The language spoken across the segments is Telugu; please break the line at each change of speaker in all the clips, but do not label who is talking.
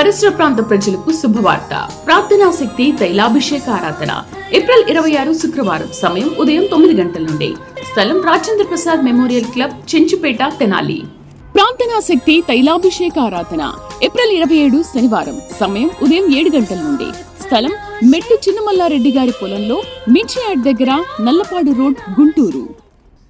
పరిసర ప్రాంత ప్రజలకు శుభవార్త. ప్రార్థనా శక్తి తైలాభిషేక ఆరాధన ఏప్రిల్ 26 శుక్రవారం. సమయం ఉదయం 9 గంటల నుండి. స్థలం రాజేంద్ర ప్రసాద్ మెమోరియల్ క్లబ్, చెంచుపేట, తెనాలి. ప్రార్థనా శక్తి తైలాభిషేక ఆరాధన ఏప్రిల్ 27 శనివారం. సమయం ఉదయం 7 గంటల నుండి. స్థలం మెట్టు చిన్నమల్లారెడ్డి గారి పొలంలో, మించియాడ్ దగ్గర, నల్లపాడు రోడ్, గుంటూరు.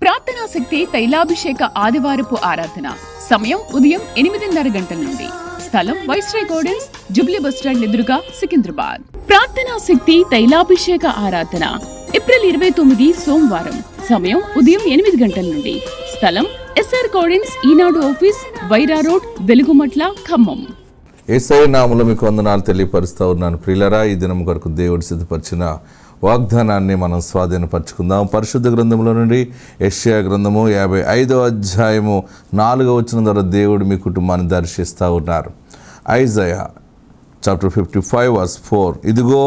ప్రార్థనా శక్తి తైలాభిషేక ఆదివారపు ఆరాధన సమయం ఉదయం 8:30 గంటల నుండి. స్థలం వైస్రాయ్ గార్డెన్స్, జుబ్లీ బస్టాండ్ ఎదురుగా, సికింద్రాబాద్. ప్రార్థనా శక్తి తైలాభిషేక ఆరాధన ఏప్రిల్ 29 సోమవారం. సమయం ఉదయం 8 గంటల నుండి. స్థలం ఎస్ఆర్ గార్డెన్స్, ఈనాడు ఆఫీస్, వైరా రోడ్, వెలుగుమట్ల, ఖమ్మం.
యేసయ్య నామములో మీకు వందనాలు తెలియపరుస్తూ ఉన్నాను. ప్రియులారా, ఈ దినం కొరకు దేవుడు సిద్ధపరిచిన వాగ్దానాన్ని మనం స్వాధీనపరచుకుందాం. పరిశుద్ధ గ్రంథంలో నుండి యెషయా గ్రంథము 55వ అధ్యాయము 4వ వచనం ద్వారా దేవుడు మీ కుటుంబాన్ని దర్శిస్తూ ఉన్నారు. Isaiah chapter 55 verse 4. ఇదిగో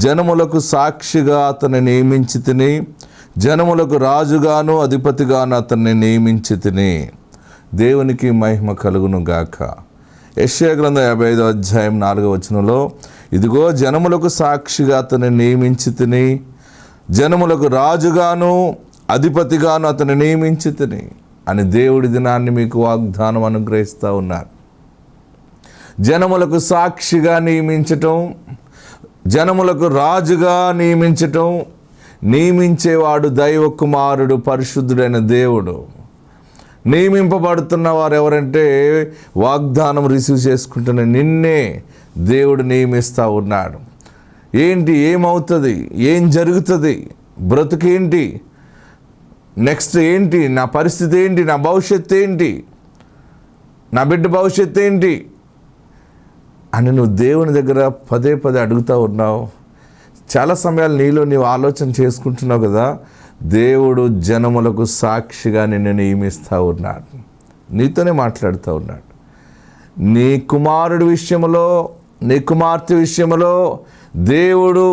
జనములకు సాక్షిగా అతన్ని నియమించి తిని, జనములకు రాజుగాను అధిపతిగాను అతన్ని నియమించి తిని. దేవునికి మహిమ కలుగును గాక. యెషయా గ్రంథం 55వ అధ్యాయం 4వ వచనంలో, ఇదిగో జనములకు సాక్షిగా అతన్ని నియమించి తిని, జనములకు రాజుగాను అధిపతిగాను అతన్ని నియమించి తిని అని దేవుడి దినాన్ని మీకు వాగ్దానం అనుగ్రహిస్తూ ఉన్నారు. జనములకు సాక్షిగా నియమించటం, జనములకు రాజుగా నియమించటం, నియమించేవాడు దైవ కుమారుడు, పరిశుద్ధుడైన దేవుడు. నియమింపబడుతున్న వారు ఎవరంటే వాగ్దానం రిసీవ్ చేసుకుంటున్న నిన్నే దేవుడు నియమిస్తూ ఉన్నాడు. ఏంటి, ఏమవుతుంది, ఏం జరుగుతుంది, బ్రతుకేంటి, నెక్స్ట్ ఏంటి, నా పరిస్థితి ఏంటి, నా భవిష్యత్తు ఏంటి, నా బిడ్డ భవిష్యత్తు ఏంటి అని నువ్వు దేవుని దగ్గర పదే పదే అడుగుతూ ఉన్నావు. చాలా సమయాలు నీలో నీవు ఆలోచన చేసుకుంటున్నావు కదా. దేవుడు జనములకు సాక్షిగా నిన్ను నియమిస్తూ ఉన్నాడు, నీతోనే మాట్లాడుతూ ఉన్నాడు. నీ కుమారుడి విషయంలో, నీ కుమార్తె విషయంలో దేవుడు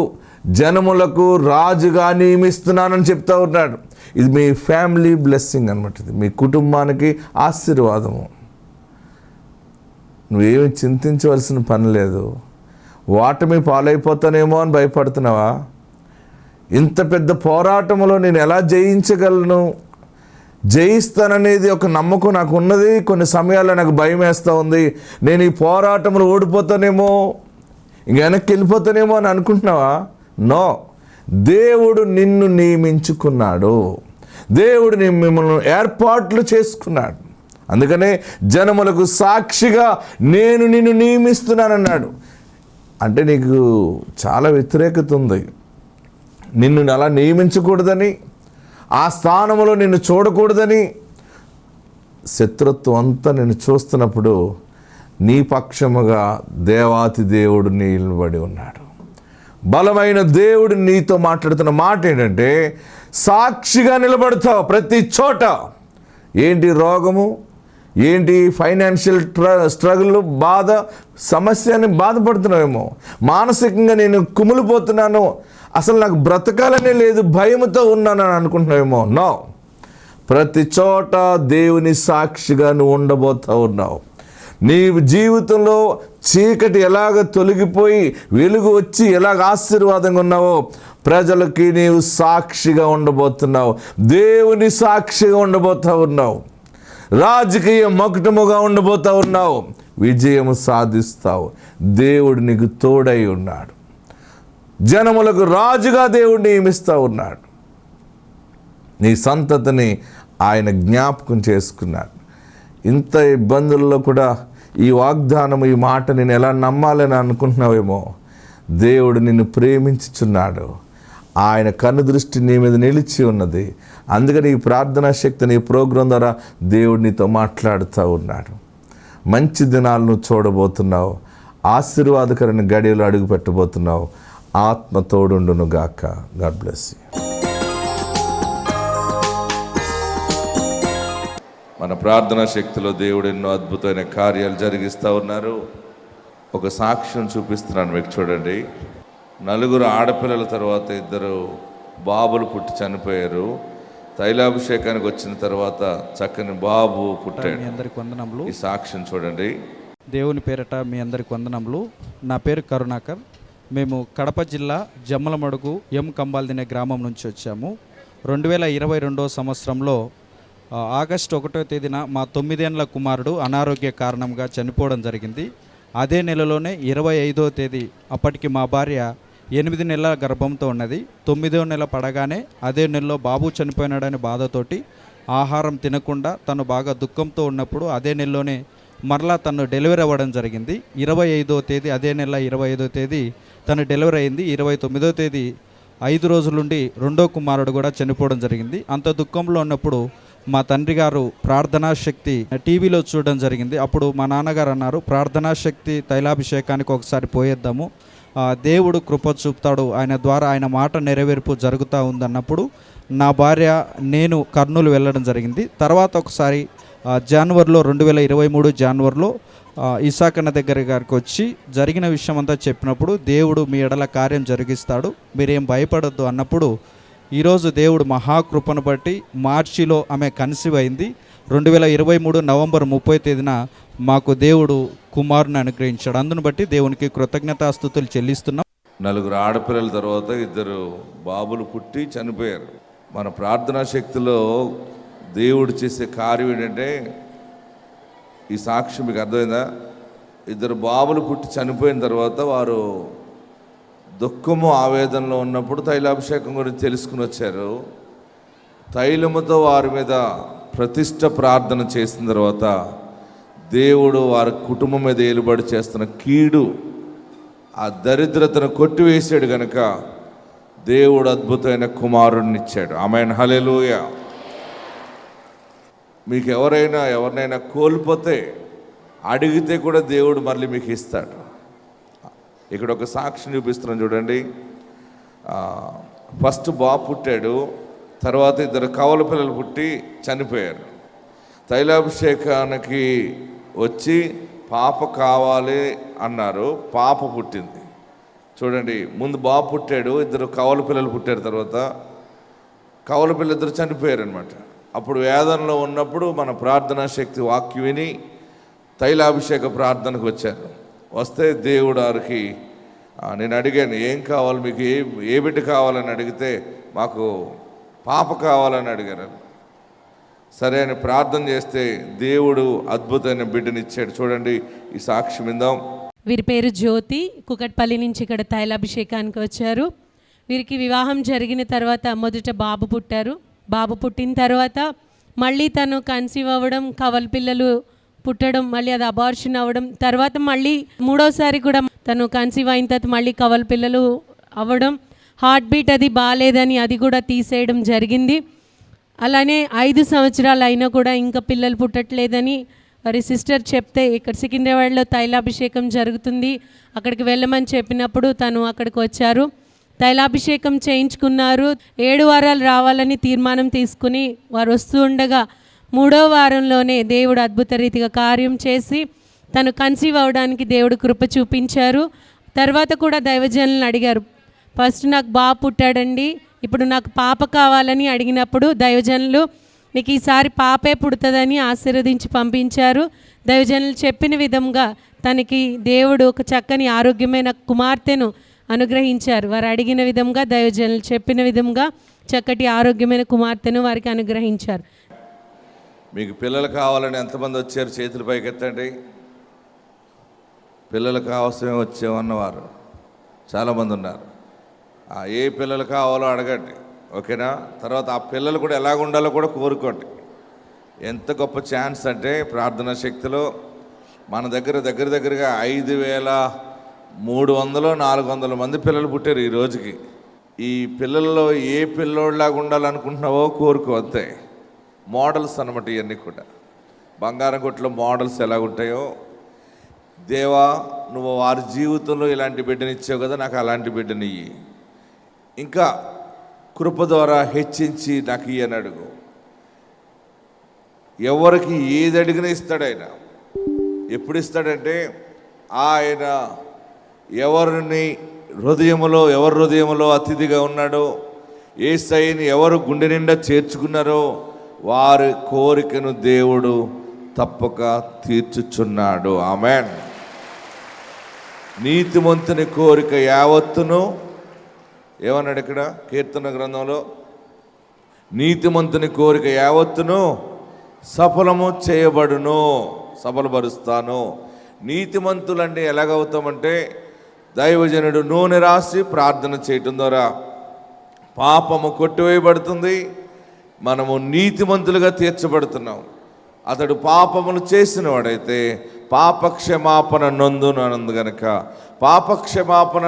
జనములకు రాజుగా నియమిస్తున్నానని చెప్తా ఉన్నాడు. ఇది మీ ఫ్యామిలీ బ్లెస్సింగ్ అనమాట. ఇది మీ కుటుంబానికి ఆశీర్వాదము. నువ్వేమి చింతించవలసిన పని లేదు. ఓటమి పాలైపోతానేమో అని భయపడుతున్నావా? ఇంత పెద్ద పోరాటంలో నేను ఎలా జయించగలను, జయిస్తాననేది ఒక నమ్మకం నాకు ఉన్నది. కొన్ని సమయాల్లో నాకు భయం వేస్తూ ఉంది. నేను ఈ పోరాటంలో ఓడిపోతానేమో, ఇంక వెనక్కి వెళ్ళిపోతానేమో అని అనుకుంటున్నావా? నో, దేవుడు నిన్ను నియమించుకున్నాడు. దేవుడు మిమ్మల్ని ఏర్పాట్లు చేసుకున్నాడు. అందుకనే జనములకు సాక్షిగా నేను నిన్ను నియమిస్తున్నానన్నాడు. అంటే నీకు చాలా వ్యతిరేకత ఉంది. నిన్ను అలా నియమించకూడదని, ఆ స్థానంలో నిన్ను చూడకూడదని శత్రుత్వం అంతా నిన్ను చూస్తున్నప్పుడు నీ పక్షముగా దేవాతి దేవుడు నిలబడి ఉన్నాడు. బలమైన దేవుడు నీతో మాట్లాడుతున్న మాట ఏంటంటే, సాక్షిగా నిలబడతావు ప్రతి చోట. ఏంటి రోగము, ఏంటి ఫైనాన్షియల్ స్ట్రగుల్, బాధ, సమస్యని బాధపడుతున్నావేమో, మానసికంగా నేను కుమిలిపోతున్నాను, అసలు నాకు బ్రతకాలనే లేదు, భయముతో ఉన్నాను అని అనుకుంటున్నావేమో. నో, ప్రతి చోట దేవుని సాక్షిగా నువ్వు ఉండబోతూ ఉన్నావు. నీ జీవితంలో చీకటి ఎలాగ తొలగిపోయి వెలుగు వచ్చి ఎలాగ ఆశీర్వాదంగా ఉన్నావో, ప్రజలకి నీవు సాక్షిగా ఉండబోతున్నావు. దేవుని సాక్షిగా ఉండబోతూ ఉన్నావు. రాజకీయ మకుటముగా ఉండబోతూ ఉన్నావు. విజయము సాధిస్తావు. దేవుడు నీకు తోడై ఉన్నాడు. జనములకు రాజుగా దేవుడు నియమిస్తూ ఉన్నాడు. నీ సంతతిని ఆయన జ్ఞాపకం చేసుకున్నాడు. ఇంత ఇబ్బందుల్లో కూడా ఈ వాగ్దానం, ఈ మాట నేను ఎలా నమ్మాలని అనుకుంటున్నావేమో. దేవుడు నిన్ను ప్రేమించుచున్నాడు. ఆయన కనుదృష్టి నీ మీద నిలిచి ఉన్నది. అందుకని ఈ ప్రార్థనా శక్తిని, ఈ ప్రోగ్రాం ద్వారా దేవుడు నీతో మాట్లాడుతూ ఉన్నాడు. మంచి దినాలను చూడబోతున్నావు. ఆశీర్వాదకరమైన గడియలు అడుగు పెట్టబోతున్నావు. ఆత్మ తోడుండును గాక. God bless you. మన ప్రార్థనా శక్తిలో దేవుడు ఎన్నో అద్భుతమైన కార్యాలు జరిగిస్తూ ఉన్నారు. ఒక సాక్ష్యం చూపిస్తున్నాను మీకు, చూడండి. 4 ఆడపిల్లల తర్వాత 2 బాబులు పుట్టి చనిపోయారు. తైలాభిషేకానికి వచ్చిన తర్వాత చక్కని బాబు పుట్టాడు. ఈ సాక్ష్యం చూడండి.
దేవుని పేరట మీ అందరికి వందనములు. నా పేరు కరుణాకర్. మేము కడప జిల్లా జమ్మలమడుగు ఎం కంబాల్దినే గ్రామం నుంచి వచ్చాము. 2022 సంవత్సరంలో ఆగస్టు 1వ తేదీన మా 9 ఏళ్ల కుమారుడు అనారోగ్య కారణంగా చనిపోవడం జరిగింది. అదే నెలలోనే 25వ తేదీ అప్పటికి మా భార్య 8 నెలల గర్భంతో ఉన్నది. 9వ నెల పడగానే అదే నెలలో బాబు చనిపోయినాడని బాధతోటి ఆహారం తినకుండా తను బాగా దుఃఖంతో ఉన్నప్పుడు అదే నెలలోనే మరలా తను డెలివరీ అవ్వడం జరిగింది. 25వ తేదీ అదే నెల 25వ తేదీ తను డెలివరీ అయింది. 29వ తేదీ 5 రోజులుండి రెండో కుమారుడు కూడా చనిపోవడం జరిగింది. అంత దుఃఖంలో ఉన్నప్పుడు మా తండ్రి గారు ప్రార్థనా శక్తి టీవీలో చూడడం జరిగింది. అప్పుడు మా నాన్నగారు అన్నారు, ప్రార్థనా శక్తి తైలాభిషేకానికి ఒకసారి పోయేద్దాము, దేవుడు కృప చూపుతాడు, ఆయన ద్వారా ఆయన మాట నెరవేర్పు జరుగుతూ ఉందన్నప్పుడు నా భార్య నేను కర్నూలు వెళ్ళడం జరిగింది. తర్వాత ఒకసారి జనవరిలో 2023 జనవరిలో ఇసాకన్న దగ్గర గారికి వచ్చి జరిగిన విషయం అంతా చెప్పినప్పుడు దేవుడు మీ ఎడల కార్యం జరిగిస్తాడు, మీరేం భయపడొద్దు అన్నప్పుడు ఈరోజు దేవుడు మహాకృపను బట్టి మార్చిలో ఆమె కన్సీవ్ అయింది. 2023 నవంబర్ 30వ తేదీన మాకు దేవుడు కుమారుని అనుగ్రహించాడు. అందును బట్టి దేవునికి కృతజ్ఞతాస్తుతులు చెల్లిస్తున్నాం.
4 ఆడపిల్లల తర్వాత 2 బాబులు పుట్టి చనిపోయారు. మన ప్రార్థనా శక్తిలో దేవుడు చేసే కార్యం ఏంటంటే, ఈ సాక్ష్యం మీకు అర్థమైందా? 2 బాబులు పుట్టి చనిపోయిన తర్వాత వారు దుఃఖము ఆవేదనలో ఉన్నప్పుడు తైలాభిషేకం గురించి తెలుసుకుని వచ్చారు. తైలముతో వారి మీద ప్రతిష్ట ప్రార్థన చేసిన తర్వాత దేవుడు వారి కుటుంబం మీద ఏలుబడి చేస్తున్న కీడు, ఆ దరిద్రతను కొట్టివేసాడు కనుక దేవుడు అద్భుతమైన కుమారుడిని ఇచ్చాడు. ఆమేన్, హల్లెలూయా. మీకు ఎవరినైనా కోల్పోతే అడిగితే కూడా దేవుడు మళ్ళీ మీకు ఇస్తాడు. ఇక్కడ ఒక సాక్షి చూపిస్తున్నాను చూడండి. ఫస్ట్ బాబు పుట్టాడు, తర్వాత 2 కవల పిల్లలు పుట్టి చనిపోయారు. తైలాభిషేకానికి వచ్చి పాప కావాలి అన్నారు, పాప పుట్టింది. చూడండి, ముందు బాబు పుట్టాడు, 2 కవల పిల్లలు పుట్టారు, తర్వాత కవల పిల్లలు 2 చనిపోయారు అనమాట. అప్పుడు వేదనలో ఉన్నప్పుడు మన ప్రార్థనా శక్తి వాక్యం విని తైలాభిషేక ప్రార్థనకు వచ్చారు. వస్తే దేవుడు వారికి, నేను అడిగాను, ఏం కావాలి మీకు, ఏ బిడ్డ కావాలని అడిగితే మాకు పాప కావాలని అడిగారు. సరే అని ప్రార్థన చేస్తే దేవుడు అద్భుతమైన బిడ్డని ఇచ్చాడు. చూడండి, ఈ సాక్ష్యం విందాం.
వీరి పేరు జ్యోతి, కుకట్పల్లి నుంచి ఇక్కడ తైలాభిషేకానికి వచ్చారు. వీరికి వివాహం జరిగిన తర్వాత మొదట బాబు పుట్టారు. బాబు పుట్టిన తర్వాత మళ్ళీ తను కన్సీవ్ అవ్వడం, కవల పిల్లలు పుట్టడం, మళ్ళీ అది అబార్షన్ అవ్వడం, తర్వాత మళ్ళీ 3వసారి కూడా తను కన్సీవ్ అయిన తర్వాత మళ్ళీ కవల పిల్లలు అవ్వడం, హార్ట్ బీట్ అది బాగాలేదని అది కూడా తీసేయడం జరిగింది. అలానే 5 సంవత్సరాలు అయినా కూడా ఇంకా పిల్లలు పుట్టట్లేదని వారి సిస్టర్ చెప్తే, ఇక్కడ సికింద్రాబాద్లో తైలాభిషేకం జరుగుతుంది, అక్కడికి వెళ్ళమని చెప్పినప్పుడు తను అక్కడికి వచ్చారు. తైలాభిషేకం చేయించుకున్నారు. 7 వారాలు రావాలని తీర్మానం తీసుకుని వారు వస్తూ ఉండగా 3వ వారంలోనే దేవుడు అద్భుత రీతిగా కార్యం చేసి తను కన్సీవ్ అవ్వడానికి దేవుడు కృప చూపించారు. తర్వాత కూడా దైవజనులను అడిగారు, ఫస్ట్ నాకు బాబు పుట్టాడండి, ఇప్పుడు నాకు పాప కావాలని అడిగినప్పుడు దైవజనులు నీకు ఈసారి పాపే పుడుతుందని ఆశీర్వదించి పంపించారు. దైవజనులు చెప్పిన విధంగా తనకి దేవుడు ఒక చక్కని ఆరోగ్యమైన కుమార్తెను అనుగ్రహించారు. వారు అడిగిన విధంగా, దైవజనులు చెప్పిన విధంగా చక్కటి ఆరోగ్యమైన కుమార్తెను వారికి అనుగ్రహించారు.
మీకు పిల్లలు కావాలని ఎంతమంది వచ్చారు? చేతులు పైకెత్తండి. పిల్లలు కావాల్సిన వచ్చామన్నవారు చాలామంది ఉన్నారు. ఏ పిల్లలు కావాలో అడగండి, ఓకేనా? తర్వాత ఆ పిల్లలు కూడా ఎలాగ ఉండాలో కూడా కోరుకోండి. ఎంత గొప్ప ఛాన్స్ అంటే, ప్రార్థనా శక్తిలో మన దగ్గరగా 5,300-400 మంది పిల్లలు పుట్టారు ఈ రోజుకి. ఈ పిల్లల్లో ఏ పిల్లోళ్ళలాగా ఉండాలనుకుంటున్నావో కోరుకో, అంతే. మోడల్స్ అన్నమాట ఇవన్నీ కూడా. బంగారం కొట్లో మోడల్స్ ఎలాగుంటాయో, దేవా నువ్వు వారి జీవితంలో ఇలాంటి బిడ్డని ఇచ్చావు కదా, నాకు అలాంటి బిడ్డని ఇయ్యి, ఇంకా కృప ద్వారా హెచ్చించి నాకు ఇయ్యని అడుగు. ఎవరికి ఏది అడిగినా ఇస్తాడు ఆయన. ఎప్పుడు ఇస్తాడంటే, ఆయన ఎవరి హృదయంలో అతిథిగా ఉన్నాడో, యేసయ్యని ఎవరు గుండె నిండా చేర్చుకున్నారో వారి కోరికను దేవుడు తప్పక తీర్చుచున్నాడు. ఆమేన్. నీతిమంతుని కోరిక యావత్తును ఏమన్నాడు ఇక్కడ కీర్తన గ్రంథంలో? నీతిమంతుని కోరిక యావత్తును సఫలము చేయబడును, సఫలపరుస్తాను. నీతిమంతులంటే ఎలాగవుతామంటే దైవజనుడు నూనె రాసి ప్రార్థన చేయటం ద్వారా పాపము కొట్టివేయబడుతుంది, మనము నీతిమంతులుగా తీర్చబడుతున్నాం. అతడు పాపములు చేసిన వాడైతే పాపక్షమాపణ నొందును అనందు గనక పాపక్షమాపణ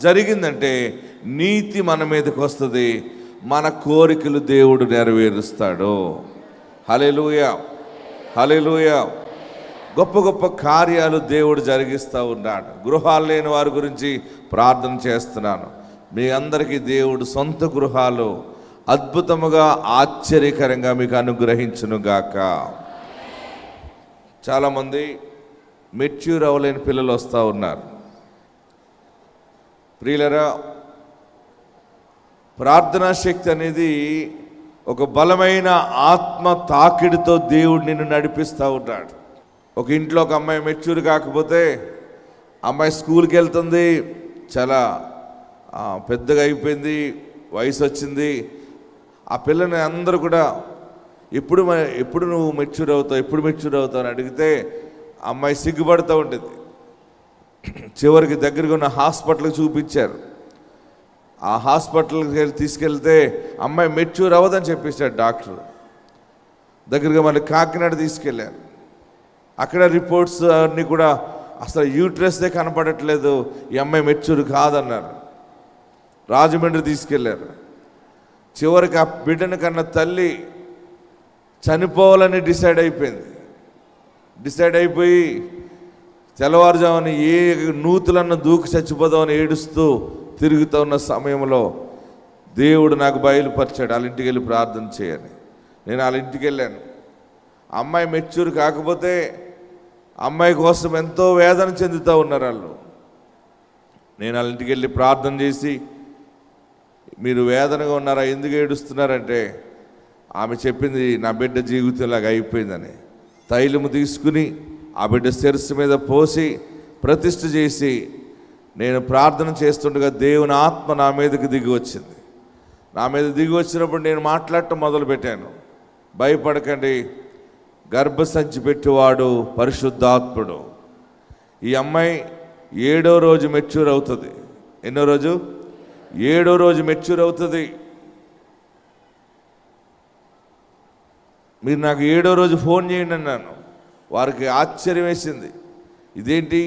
జరిగిందంటే నీతి మన మీదకి వస్తుంది, మన కోరికలు దేవుడు నెరవేరుస్తాడు. హల్లెలూయా, హల్లెలూయా. గొప్ప గొప్ప కార్యాలు దేవుడు జరిగిస్తూ ఉన్నాడు. గృహాలు లేని వారి గురించి ప్రార్థన చేస్తున్నాను. మీ అందరికీ దేవుడు సొంత గృహాలు అద్భుతముగా ఆశ్చర్యకరంగా మీకు అనుగ్రహించునుగాక. చాలామంది మెచ్యూర్ అవ్వలేని పిల్లలు వస్తూ ఉన్నారు. ప్రియులరా, ప్రార్థనా శక్తి అనేది ఒక బలమైన ఆత్మ తాకిడితో దేవుడు నిన్ను నడిపిస్తూ ఉంటాడు. ఒక ఇంట్లో ఒక అమ్మాయి మెచ్యూర్ కాకపోతే, అమ్మాయి స్కూల్కి వెళ్తుంది, చాలా పెద్దగా అయిపోయింది, వయసు వచ్చింది, ఆ పిల్లని అందరూ కూడా ఎప్పుడు నువ్వు మెచ్యూర్ అవుతావు అని అడిగితే అమ్మాయి సిగ్గుపడుతూ ఉంటుంది. చివరికి దగ్గరగా ఉన్న హాస్పిటల్కి చూపించారు. ఆ హాస్పిటల్కి తీసుకెళ్తే అమ్మాయి మెచ్యూర్ అవ్వదని చెప్పేశాడు డాక్టర్. దగ్గరగా మళ్ళీ కాకినాడ తీసుకెళ్ళారు. అక్కడ రిపోర్ట్స్ అన్నీ కూడా అసలు యూట్రస్దే కనపడట్లేదు, ఈ అమ్మాయి మెచ్యూర్ కాదన్నారు. రాజమండ్రి తీసుకెళ్ళారు. చివరికి ఆ బిడ్డను కన్న తల్లి చనిపోవాలని డిసైడ్ అయిపోయి తెల్లవారుజామున ఏ నూతులన్న దూకి చచ్చిపోదామని ఏడుస్తూ తిరుగుతూ ఉన్న సమయంలో దేవుడు నాకు బయలుపరిచాడు, వాళ్ళ ఇంటికి వెళ్ళి ప్రార్థన చేయని. నేను వాళ్ళ ఇంటికి వెళ్ళాను. అమ్మాయి మెచ్యూర్ కాకపోతే అమ్మాయి కోసం ఎంతో వేదన చెందుతూ ఉన్నారు వాళ్ళు. నేను వాళ్ళ ఇంటికి వెళ్ళి ప్రార్థన చేసి, మీరు వేదనగా ఉన్నారా, ఎందుకు ఏడుస్తున్నారంటే ఆమె చెప్పింది నా బిడ్డ జీవితంలాగా అయిపోయిందని. తైలము తీసుకుని ఆ బిడ్డ శిరస్సు మీద పోసి ప్రతిష్ఠ చేసి నేను ప్రార్థన చేస్తుండగా దేవుని ఆత్మ నా మీదకి దిగి వచ్చింది. నా మీద దిగి వచ్చినప్పుడు నేను మాట్లాడటం మొదలుపెట్టాను. భయపడకండి, గర్భసంచి పెట్టేవాడు పరిశుద్ధాత్ముడు. ఈ అమ్మాయి 7వ రోజు మెచ్యూర్ అవుతుంది. ఎన్నో రోజు? 7వ రోజు మెచ్యూర్ అవుతుంది. మీరు నాకు 7వ రోజు ఫోన్ చేయండి అన్నాను. వారికి ఆశ్చర్యం వేసింది, ఇదేంటి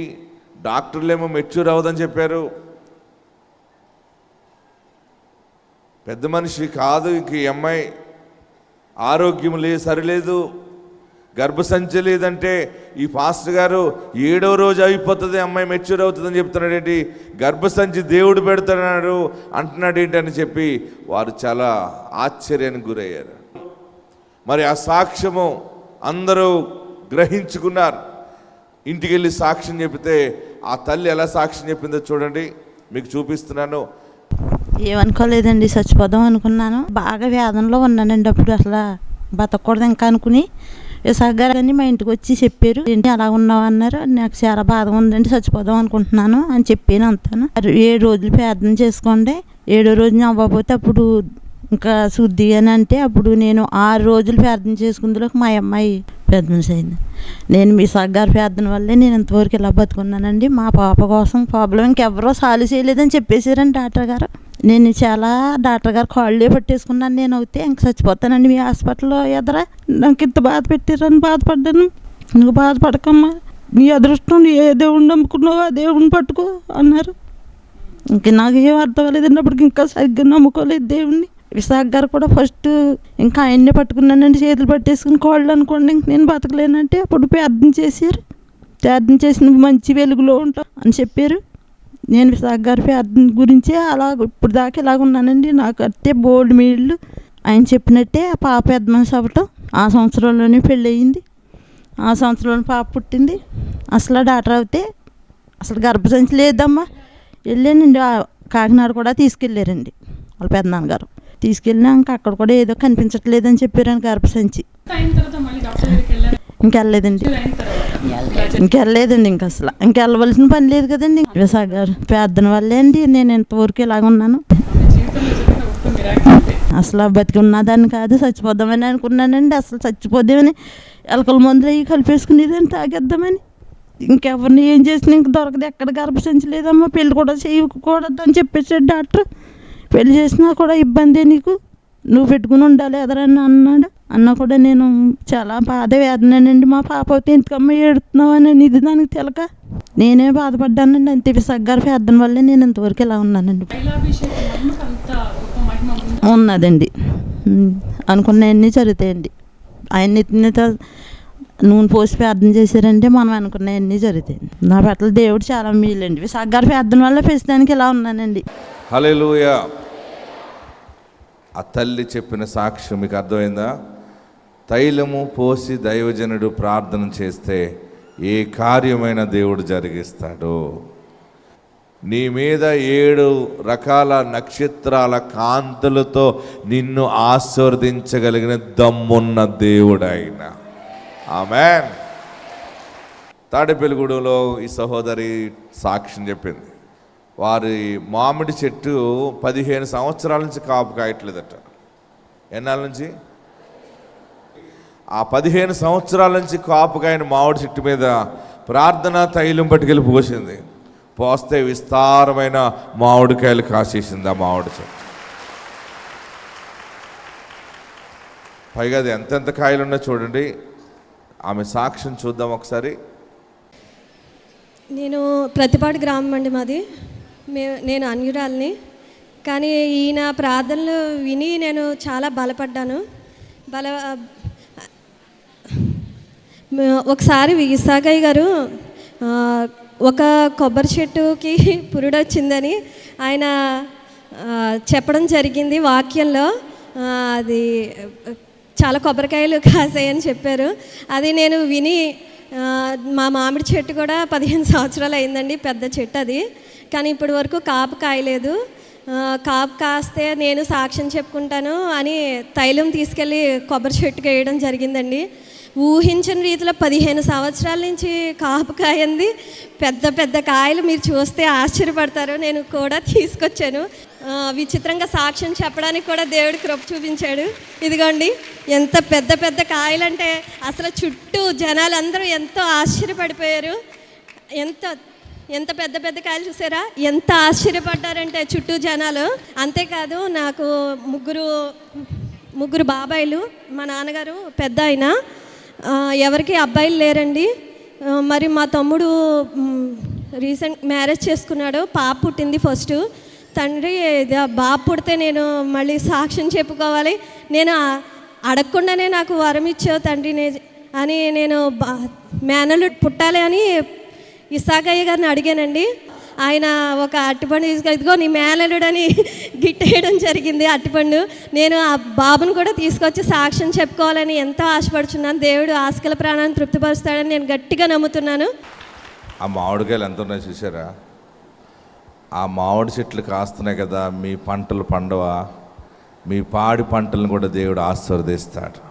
డాక్టర్లేమో మెచ్యూర్ అవ్వదని చెప్పారు, పెద్ద మనిషి కాదు, ఇంక ఈ అమ్మాయి ఆరోగ్యం సరిలేదు, గర్భసంచి లేదంటే ఈ పాస్టర్ గారు 7వ రోజు అయిపోతుంది, అమ్మాయి మెచ్యూర్ అవుతుందని చెప్తున్నాడు ఏంటి, గర్భసంచి దేవుడు పెడుతున్నాడు అంటున్నాడు ఏంటి అని చెప్పి వారు చాలా ఆశ్చర్యానికి గురయ్యారు. మరి ఆ సాక్ష్యము అందరూ గ్రహించుకున్నారు. ఇంటికి వెళ్ళి సాక్ష్యం చెప్తే ఆ తల్లి ఎలా సాక్ష్యం చెప్పిందో చూడండి, మీకు చూపిస్తున్నాను.
ఏమనుకోలేదండి, చచ్చిపోదాం అనుకున్నాను. బాగా వేదనలో ఉన్నానండి. అప్పుడు అసలు బతకూడదు ఇంకా అనుకుని విశాఖ గారు అని మా ఇంటికి వచ్చి చెప్పారు, ఏంటి అలా ఉన్నావు అన్నారు. నాకు చాలా బాధగా ఉందండి, చచ్చిపోదాం అనుకుంటున్నాను అని చెప్పాను. అంతాను 7 రోజులు ప్రార్థన చేసుకోండి, 7వ రోజున అవ్వకపోతే అప్పుడు ఇంకా శుద్ధి అని అంటే అప్పుడు నేను 6 రోజులు ప్రార్థన చేసుకుందులోకి మా అమ్మాయి పెద్ద మనిషి అయింది. నేను మీ సగ్గారు ప్రార్థన వల్లే నేను ఇంతవరకు ఇలా బతుకున్నానండి. మా పాప కోసం ప్రాబ్లం ఇంకెవరో సాల్వ్ చేయలేదని చెప్పేశారండి డాక్టర్ గారు. నేను చాలా డాక్టర్ గారు కాళ్ళే పట్టేసుకున్నాను. నేను అయితే ఇంక చచ్చిపోతానండి మీ హాస్పిటల్లో ఎదరా, నాకు ఇంత బాధ పెట్టారని బాధపడ్డాను. నువ్వు బాధపడకమ్మా, నీ అదృష్టం ఏ దేవుడిని నమ్ముకున్నావో ఆ దేవుడిని పట్టుకో అన్నారు. ఇంక నాకు ఏం అర్థం అవ్వలేదండి. అప్పటికి ఇంకా సరిగ్గా నమ్ముకోలేదు దేవుడిని. విశాఖ గారు కూడా ఫస్ట్ ఇంకా ఆయన్నే పట్టుకున్నానండి, చేతులు పట్టేసుకుని కాళ్ళు అనుకోండి ఇంక నేను బతకలేనంటే అప్పుడు ప్రార్థన చేశారు. ప్రార్థన చేసి నువ్వు మంచి వెలుగులో ఉంటావు అని చెప్పారు. నేను విశాఖ గారి ప్రార్థన గురించే అలా ఇప్పుడు దాకా ఇలాగ ఉన్నానండి. నాకు అట్టే బోల్డ్ మీళ్ళు ఆయన చెప్పినట్టే ఆ పాప పెద్ద మనిషి అవ్వటం, ఆ సంవత్సరంలోనే పెళ్ళి అయ్యింది, ఆ సంవత్సరంలో పాప పుట్టింది. అసలు డాక్టర్ అయితే అసలు గర్భసంచి లేదమ్మా. వెళ్ళానండి, కాకినాడ కూడా తీసుకెళ్ళారండి వాళ్ళ పెద్దనాన్నగారు. తీసుకెళ్ళినాక అక్కడ కూడా ఏదో కనిపించట్లేదని చెప్పారని గర్భసంచి. ఇంకెళ్ళలేదండి. ఇంకెళ్ళలేదండి. ఇంకెళ్ళవలసిన పని లేదు కదండి. విశాఖ గారు ప్రార్థన వల్లే అండి నేను ఇంతవరకు ఇలాగ ఉన్నాను. అసలు బతికి ఉన్నదాన్ని కాదు, చచ్చిపోదామని అనుకున్నానండి. అసలు చచ్చిపోదామని ఎలకల మందులు అవి కలిపేసుకునేదని తాగేద్దామని. ఇంకెవరిని ఏం చేసినా ఇంక దొరకదు, ఎక్కడ గర్భసంచలేదమ్మా, పెళ్ళి కూడా చేయకూడదు అని చెప్పేసాడు డాక్టర్. పెళ్ళి చేసినా కూడా ఇబ్బందే, నీకు నువ్వు పెట్టుకుని ఉండాలి ఎదరని అన్నాడు. అన్నా కూడా నేను చాలా బాధ వేదనండి. మా పాప అయితే ఇంతకమ్మ ఏడుతున్నావు అని ఇది దానికి తెలక నేనే బాధపడ్డానండి. అంతే విశాఖ గారి ప్రార్థన వల్లే నేను ఇంతవరకు ఇలా ఉన్నానండి. ఉన్నదండి, అనుకున్నవన్నీ జరుగుతాయండి. ఆయన నూనె పోసి ప్రార్థన చేశారంటే మనం అనుకున్నవన్నీ జరుగుతాయండి. నా పట్ల దేవుడు చాలా మేలండి. విశాఖ గారి ప్రార్థన వల్ల ప్రస్తుతానికి ఇలా ఉన్నానండి.
హల్లెలూయా. ఆ తల్లి చెప్పిన సాక్ష్యం మీకు అర్థమైందా? తైలము పోసి దైవజనుడు ప్రార్థన చేస్తే ఏ కార్యమైన దేవుడు జరిగిస్తాడు. నీ మీద 7 రకాల నక్షత్రాల కాంతులతో నిన్ను ఆశీర్వదించగలిగిన దమ్మున్న దేవుడు ఆయన. ఆమేన్. తాడేపల్లిగూడెంలో ఈ సహోదరి సాక్ష్యం చెప్పింది. వారి మామిడి చెట్టు 15 సంవత్సరాల నుంచి కాపు కాయట్లేదట. ఎన్నాళ్ళ నుంచి? ఆ 15 సంవత్సరాల నుంచి కాపు కాయని మామిడి చెట్టు మీద ప్రార్థన తైలం పట్టుకెళ్ళి పోసింది. పోస్తే విస్తారమైన మామిడికాయలు కాసేసింది ఆ మామిడి చెట్టు. పైగా అది ఎంతెంత కాయలు ఉన్నా చూడండి. ఆమె సాక్ష్యం చూద్దాం ఒకసారి.
నేను ప్రతిపాడు గ్రామం అండి మాది. నేను అన్యురాల్ని. కానీ ఈయన ప్రార్థనలు విని నేను చాలా బలపడ్డాను. ఒకసారి విశాఖయ్య గారు ఒక కొబ్బరి చెట్టుకి పురుడు వచ్చిందని ఆయన చెప్పడం జరిగింది వాక్యంలో. అది చాలా కొబ్బరికాయలు కాసాయని చెప్పారు. అది నేను విని మా మామిడి చెట్టు కూడా 15 సంవత్సరాలు అయిందండి, పెద్ద చెట్టు అది. కానీ ఇప్పటి వరకు కాపు కాయలేదు. కాపు కాస్తే నేను సాక్ష్యం చెప్పుకుంటాను అని తైలం తీసుకెళ్ళి కొబ్బరి చెట్టుకు వేయడం జరిగిందండి. ఊహించిన రీతిలో 15 సంవత్సరాల నుంచి కాపు కాయంది. పెద్ద పెద్ద కాయలు మీరు చూస్తే ఆశ్చర్యపడతారు. నేను కూడా తీసుకొచ్చాను. విచిత్రంగా సాక్ష్యం చెప్పడానికి కూడా దేవుడు కృప చూపించాడు. ఇదిగోండి ఎంత పెద్ద పెద్ద కాయలంటే అసలు చుట్టూ జనాలందరూ ఎంతో ఆశ్చర్యపడిపోయారు. ఎంత పెద్ద పెద్ద కాయలు చూసారా, ఎంత ఆశ్చర్యపడ్డారంటే చుట్టూ జనాలు. అంతేకాదు నాకు ముగ్గురు బాబాయిలు. మా నాన్నగారు పెద్ద ఆయన, ఎవరికి అబ్బాయిలు లేరండి. మరి మా తమ్ముడు రీసెంట్ మ్యారేజ్ చేసుకున్నాడు, పాప పుట్టింది ఫస్ట్. తండ్రి బాబు పుడితే నేను మళ్ళీ సాక్ష్యం చెప్పుకోవాలి, నేను అడగకుండానే నాకు వరం ఇచ్చావు తండ్రి అని నేను మేనల్లుడు పుట్టాలి అని ఇసాకయ్య గారిని అడిగానండి. ఆయన ఒక అట్టిపండు తీసుకొని ఇదిగో నీ మేనల్లుడని గిట్టేయడం జరిగింది అట్టిపండు. నేను ఆ బాబును కూడా తీసుకొచ్చి సాక్ష్యం చెప్పుకోవాలని ఎంతో ఆశపడుచున్నాను. దేవుడు ఆస్కల ప్రాణాన్ని తృప్తిపరుస్తాడని నేను గట్టిగా నమ్ముతున్నాను.
ఆ మామిడికాయలు ఎంత ఉన్నాయో చూసారా? ఆ మామిడి చెట్లు కాస్తున్నాయి కదా, మీ పంటలు పండవా? మీ పాడి పంటలను కూడా దేవుడు ఆశీర్వదిస్తాడు.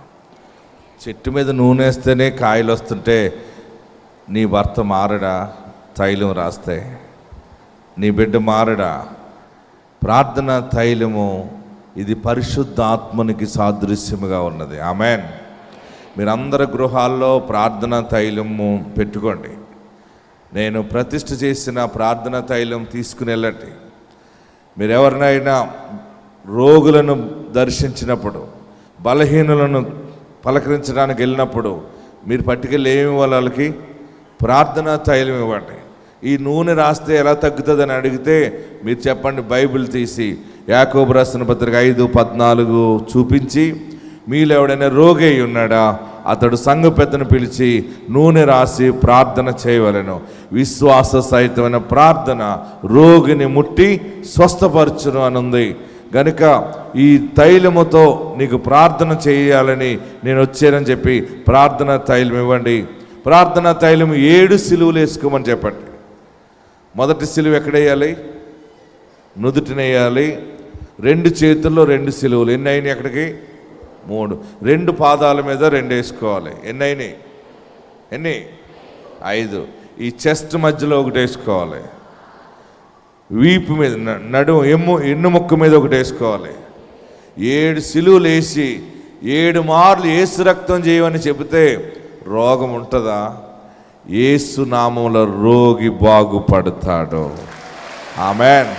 చెట్టు మీద నూనె వేస్తేనే కాయలు వస్తుంటే నీ భర్త మారడా? తైలం రాస్తే నీ బిడ్డ మారడా? ప్రార్థన తైలము ఇది పరిశుద్ధ ఆత్మనికి సాదృశ్యముగా ఉన్నది. ఆమెన్. మీరందరి గృహాల్లో ప్రార్థన తైలము పెట్టుకోండి. నేను ప్రతిష్ఠ చేసిన ప్రార్థన తైలం తీసుకుని వెళ్ళండి. మీరు ఎవరినైనా రోగులను దర్శించినప్పుడు, బలహీనులను పలకరించడానికి వెళ్ళినప్పుడు మీరు పట్టుకెళ్ళి ఏమి ఇవ్వాలి? వాళ్ళకి ప్రార్థన తైలం ఇవ్వండి. ఈ నూనె రాస్తే ఎలా తగ్గుతుందని అడిగితే మీరు చెప్పండి, బైబిల్ తీసి యాకోబు రాసిన పత్రిక 5:14 చూపించి, మీలో ఎవడైనా రోగి అయి ఉన్నాడా అతడు సంఘ పెద్దను పిలిచి నూనె రాసి ప్రార్థన చేయవలెను. విశ్వాస సహితమైన ప్రార్థన రోగిని ముట్టి స్వస్థపరచును అని ఉంది. గనుక ఈ తైలముతో నీకు ప్రార్థన చేయాలని నేను వచ్చానని చెప్పి ప్రార్థన తైలం ఇవ్వండి. ప్రార్థన తైలం 7 సిలువలు వేసుకోమని చెప్పండి. మొదటి సిలువ ఎక్కడ వేయాలి? నుదుటిన వేయాలి. 2 చేతుల్లో 2 సిలువలు. ఎన్ని అయినాయి? అక్కడికి 3. 2 పాదాల మీద 2 వేసుకోవాలి. ఎన్ని అయినాయి? ఎన్ని? 5. ఈ చెస్ట్ మధ్యలో ఒకటి వేసుకోవాలి, వీపు మీద ఎన్ను ముక్కు మీద ఒకటి వేసుకోవాలి. 7 సిలువలు వేసి 7 మార్లు యేసు రక్తం చేయమని చెబితే రోగం ఉంటుందా? యేసు నామములో రోగి బాగుపడతాడు. ఆమేన్.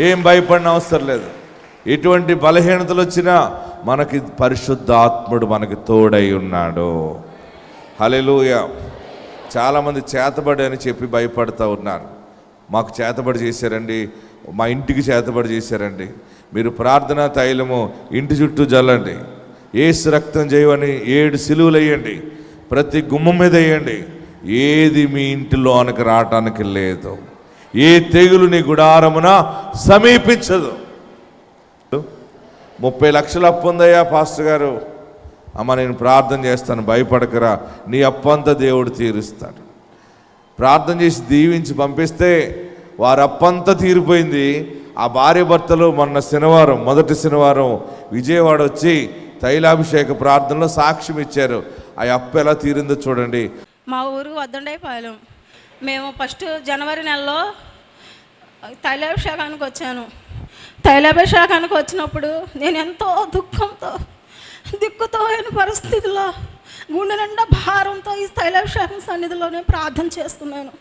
ఏం భయపడిన అవసరం లేదు. ఎటువంటి బలహీనతలు వచ్చినా మనకి పరిశుద్ధాత్ముడు మనకి తోడై ఉన్నాడు. హల్లెలూయా. చాలామంది చేతబడి అని చెప్పి భయపడుతూ ఉన్నారు. మాకు చేతబడి చేశారండి, మా ఇంటికి చేతబడి చేశారండి. మీరు ప్రార్థనా తైలము ఇంటి చుట్టూ జల్లండి, యేసు రక్తం చేయమని 7 సిలువలు వేయండి, ప్రతి గుమ్మం మీద వేయండి. ఏది మీ ఇంటిలోనికి రావటానికి లేదు. ఏ తెగులు నీ గుడారమున సమీపించదు. 30 లక్షలు అప్పు ఉందయ్యా పాస్టర్ గారు. అమ్మ నేను ప్రార్థన చేస్తాను, భయపడకరా, నీ అప్పంతా దేవుడు తీరుస్తాడు. ప్రార్థన చేసి దీవించి పంపిస్తే వారి అప్పంతా తీరిపోయింది. ఆ భార్య భర్తలు మొదటి శనివారం విజయవాడ వచ్చి తైలాభిషేక ప్రార్థనలో సాక్ష్యం ఇచ్చారు. ఆ అప్పు ఎలా తీరిందో చూడండి.
మా ఊరు వద్దండైపాలెం. మేము ఫస్ట్ జనవరి నెలలో తైలాభిషేకానికి వచ్చాను. తైలాభిషేకానికి వచ్చినప్పుడు నేను ఎంతో దిక్కుతో అయిన పరిస్థితిలో, గుండె నిండా భారంతో ఈ తైలాభిషేకం సన్నిధిలోనే ప్రార్థన చేస్తున్నాను.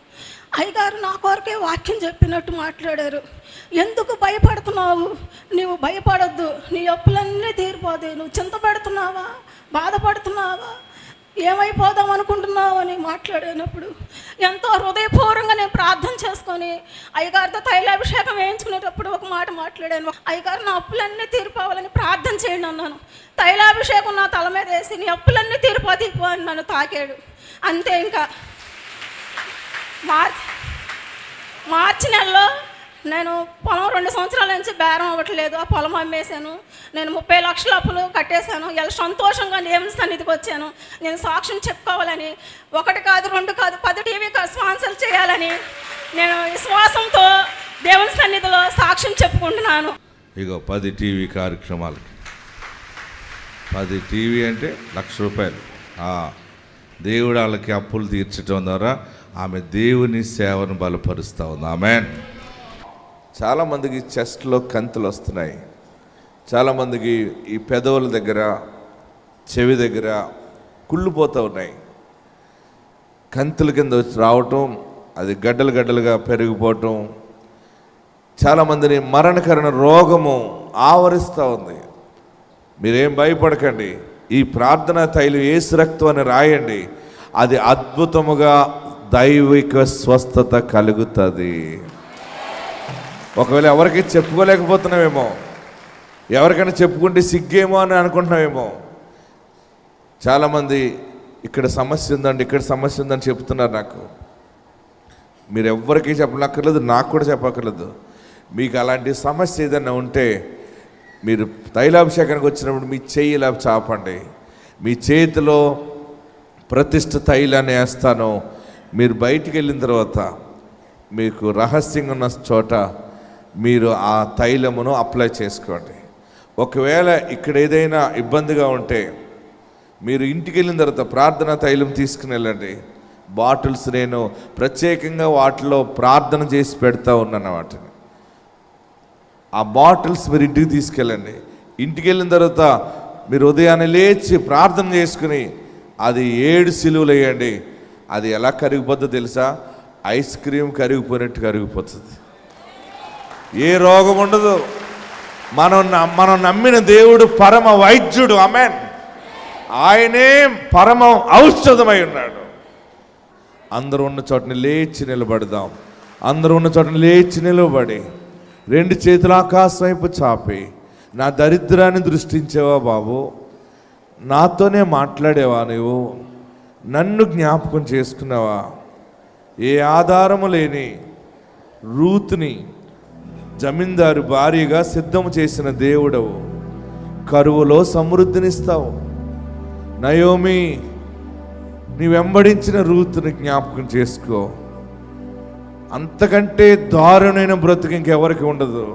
అయ్యగారు నా కొరకే వాక్యం చెప్పినట్టు మాట్లాడారు. ఎందుకు భయపడుతున్నావు? నీవు భయపడొద్దు, నీ అప్పులన్నీ తీరిపోతాయి. నువ్వు చింతపడుతున్నావా, బాధపడుతున్నావా, ఏమైపోదాం అనుకుంటున్నావు అని మాట్లాడినప్పుడు ఎంతో హృదయపూర్వంగా నేను ప్రార్థన చేసుకొని అయ్యగారితో తైలాభిషేకం వేయించుకునేటప్పుడు ఒక మాట మాట్లాడాను. అయ్యగారు నా అప్పులన్నీ తీరిపోవాలని ప్రార్థన చేయండి అన్నాను. తైలాభిషేకం నా తల మీద వేసి నీ అప్పులన్నీ తీరిపోతాయి అని నన్ను తాకాడు. అంతే. ఇంకా మార్చి నెలలో నేను పొలం 2 సంవత్సరాల నుంచి బేరం అవ్వట్లేదు. ఆ పొలం అమ్మేశాను. నేను 30 లక్షల అప్పులు కట్టేశాను. ఇలా సంతోషంగా దేవుని సన్నిధికి వచ్చాను. నేను సాక్ష్యం చెప్పుకోవాలని, 1 కాదు 2 కాదు 10 టీవీ స్పాన్సర్ చేయాలని నేను విశ్వాసంతో దేవుని సన్నిధిలో సాక్ష్యం చెప్పుకుంటున్నాను.
ఇగో 10 టీవీ కార్యక్రమాలకి 10 టీవీ అంటే ₹1,00,000. దేవుడు వాళ్ళకి అప్పులు తీర్చడం ద్వారా ఆమె దేవుని సేవను బలపరుస్తూ ఉంది. ఆమేన్. చాలామందికి చెస్ట్లో కంతులు వస్తున్నాయి. చాలామందికి ఈ పెదవుల దగ్గర, చెవి దగ్గర కుళ్ళిపోతూ ఉన్నాయి. కంతుల కింద వచ్చి రావటం, అది గడ్డలుగా పెరిగిపోవటం, చాలామందిని మరణకరణ రోగము ఆవరిస్తూ ఉంది. మీరేం భయపడకండి. ఈ ప్రార్థనా తైలం యేసు రక్తం అని రాయండి. అది అద్భుతముగా దైవిక స్వస్థత కలుగుతుంది. ఒకవేళ ఎవరికి చెప్పుకోలేకపోతున్నామేమో, ఎవరికైనా చెప్పుకుంటే సిగ్గేమో అని అనుకుంటున్నామేమో. చాలామంది ఇక్కడ సమస్య ఉందండి, ఇక్కడ సమస్య ఉందని చెప్తున్నారు నాకు. మీరు ఎవరికి చెప్పనక్కర్లేదు, నాకు కూడా చెప్పక్కర్లేదు. మీకు అలాంటి సమస్య ఏదైనా ఉంటే మీరు తైలాభిషేకానికి వచ్చినప్పుడు మీ చెయ్యి ఇలా చాపండి. మీ చేతిలో ప్రతిష్ఠ తైలాన్ని వేస్తాను. మీరు బయటికి వెళ్ళిన తర్వాత మీకు రహస్యంగా ఉన్న చోట మీరు ఆ తైలమును అప్లై చేసుకోండి. ఒకవేళ ఇక్కడ ఏదైనా ఇబ్బందిగా ఉంటే మీరు ఇంటికి వెళ్ళిన తర్వాత ప్రార్థనా తైలం తీసుకుని వెళ్ళండి. బాటిల్స్ నేను ప్రత్యేకంగా వాటిలో ప్రార్థన చేసి పెడతా ఉన్నాను. వాటిని ఆ బాటిల్స్ మీరు ఇంటికి తీసుకెళ్ళండి. ఇంటికి వెళ్ళిన తర్వాత మీరు ఉదయాన్నే లేచి ప్రార్థన చేసుకుని అది 7 సిలువలు వేయండి. అది ఎలా కరిగిపోతుందో తెలుసా? ఐస్ క్రీమ్ కరిగిపోయినట్టు కరిగిపోతుంది. ఏ రోగం ఉండదు. మనం నమ్మిన దేవుడు పరమ వైద్యుడు. ఆమేన్. ఆయనే పరమ ఔషధమై ఉన్నాడు. అందరూ ఉన్న చోటని లేచి నిలబడదాం. అందరూ ఉన్న చోటని లేచి నిలబడి 2 చేతులు ఆకాశం వైపు చాపి, నా దరిద్రాన్ని దృష్టించేవా బాబు, నాతోనే మాట్లాడేవా, నువ్వు నన్ను జ్ఞాపకం చేసుకున్నావా? ఏ ఆధారము లేని రూతుని జమీందారు భార్యగా సిద్ధం చేసిన దేవుడవు, కరువులో సమృద్ధినిస్తావు. నయోమి, నీ వెంబడించిన రూతుని జ్ఞాపకం చేసుకో. అంతకంటే దారుణమైన బ్రతుకు ఇంకెవరికి ఉండదు.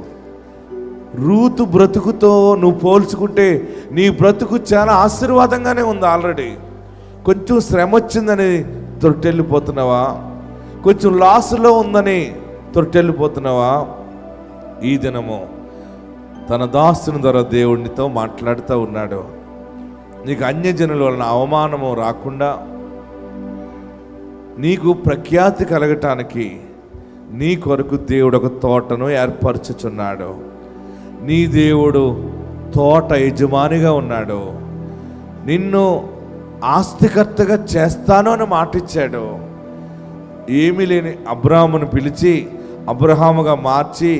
రూతు బ్రతుకుతో నువ్వు పోల్చుకుంటే నీ బ్రతుకు చాలా ఆశీర్వాదంగానే ఉంది. ఆల్రెడీ కొంచెం శ్రమ వచ్చిందని తొట్టెళ్ళిపోతున్నావా? కొంచెం లాస్లో ఉందని తొట్టెళ్ళిపోతున్నావా? ఈ దినము తన దాసుని ద్వారా దేవుడితో మాట్లాడుతూ ఉన్నాడు. నీకు అన్యజనుల వలన అవమానము రాకుండా, నీకు ప్రఖ్యాతి కలగటానికి నీ కొరకు దేవుడు ఒక తోటను ఏర్పరచుచున్నాడు. నీ దేవుడు తోట యజమానిగా ఉన్నాడు. నిన్ను ఆస్తికర్తగా చేస్తాను అని మాటిచ్చాడు. ఏమీ లేని అబ్రాహామును పిలిచి అబ్రహాముగా మార్చి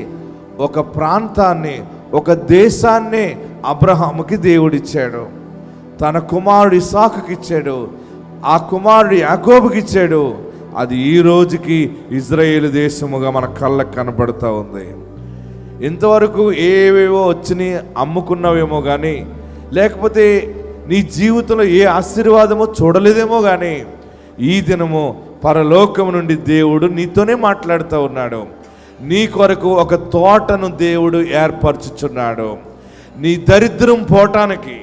ఒక ప్రాంతాన్ని, ఒక దేశాన్ని అబ్రహాముకి దేవుడిచ్చాడు. తన కుమారుడు ఇస్సాకుకి ఇచ్చాడు. ఆ కుమారుడు యాకోబుకి ఇచ్చాడు. అది ఈ రోజుకి ఇజ్రాయేలు దేశముగా మన కళ్ళకు కనబడుతూ ఉంది. ఇంతవరకు ఏవేవో వచ్చి అమ్ముకున్నావేమో కానీ, లేకపోతే నీ జీవితంలో ఏ ఆశీర్వాదమో చూడలేదేమో కానీ, ఈ దినము పరలోకము నుండి దేవుడు నీతోనే మాట్లాడుతూ ఉన్నాడు. నీ కొరకు ఒక తోటను దేవుడు ఏర్పరచుచున్నాడు. నీ దరిద్రం పోవటానికి,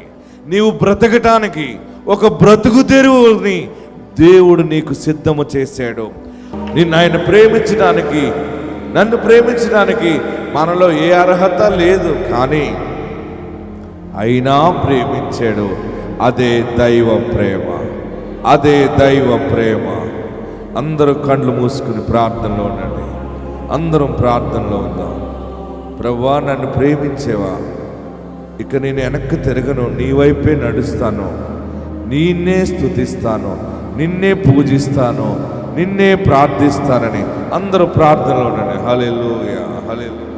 నీవు బ్రతకటానికి ఒక బ్రతుకు తెరువుని దేవుడు నీకు సిద్ధము చేశాడు. నిన్ను ఆయన ప్రేమించడానికి, నన్ను ప్రేమించడానికి మనలో ఏ అర్హత లేదు, కానీ అయినా ప్రేమించాడు. అదే దైవ ప్రేమ, అదే దైవ ప్రేమ. అందరూ కళ్ళు మూసుకుని ప్రార్థనలో ఉండండి. అందరం ప్రార్థనలో ఉందాం. ప్రభువా, నన్ను ప్రేమించేవా? ఇక నేను వెనక్కి తిరగను, నీ వైపే నడుస్తాను, నిన్నే స్తుతిస్తాను, నిన్నే పూజిస్తాను, నిన్నే ప్రార్థిస్తానని అందరూ ప్రార్థనలో ఉండండి. హల్లెలూయా, హల్లెలూయా.